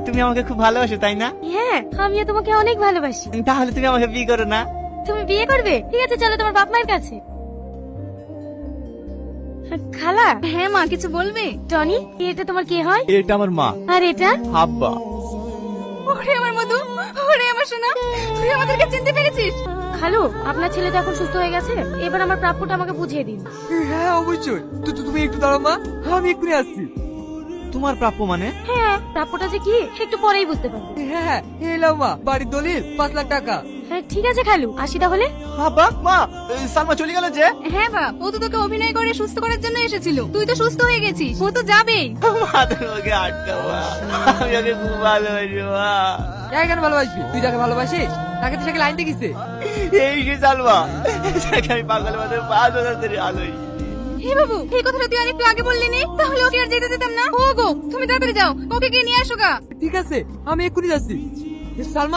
তুমি আমাকে খুব ভালোবাসো তাই না? হ্যাঁ, আমিও তোমাকে অনেক ভালোবাসি। তাহলে তুমি আমাকে বিয়ে করো না? তুমি বিয়ে করবে? ঠিক আছে, চলো তোমার বাপ মায়ের কাছে। খালা। হ্যাঁ মা, কিছু বলবে? টনি, এটা তোমার কে হয়? এটা আমার মা। আর এটা? আব্বা। ওরে আমার মধু, ওরে আমার সোনা, তুই আমাদেরকে চিনতে পেরেছিস? খালু, আপনার ছেলে তো এখন সুস্থ হয়ে গেছে, এবার আমার প্রাপ্যটা আমাকে বুঝিয়ে দিন। হ্যাঁ অবশ্যই, তুমি একটু দাঁড়াও মা, আমি এক্ষুনি আসছি। তোমার প্রাপ্য মানে? হ্যাঁ, প্রাপ্যটা যে কি একটু পরেই বুঝতে পারবে। হ্যাঁ এলাও মা, বাড়ির দলিল 5 লাখ টাকা। হ্যাঁ, ঠিক আছে খালু, আসি তাহলে। আব্বা, মা, সালমা চলে গেল যে? হ্যাঁ বাপ, ও তো তোকে অভিনয় করে সুস্থ করার জন্য এসেছিল, তুই তো সুস্থ হয়ে গেছিস, ও তো যাবেই। মা, তুমি ওকে আটকাও মা। আমি ওকে খুব ভালোবাসি মা। কেন ভালোবাসবি? তুই যাকে ভালোবাসিস তাকে তো সেকে লাইন দেখিছে। এই যে সালমা, যাকে আমি পাগলের মতো 5,000 ধরে আলোই। হে বাবু, এই কথাটা তুই আর একটু আগে বললি নি, তাহলে ওকে আর যেতে দিতাম না। ও গো, তুমি তাড়াতাড়ি যাও, ওকে গিয়ে নিয়ে আসো গা। ঠিক আছে, আমি এক্ষুনি যাচ্ছি। সালমা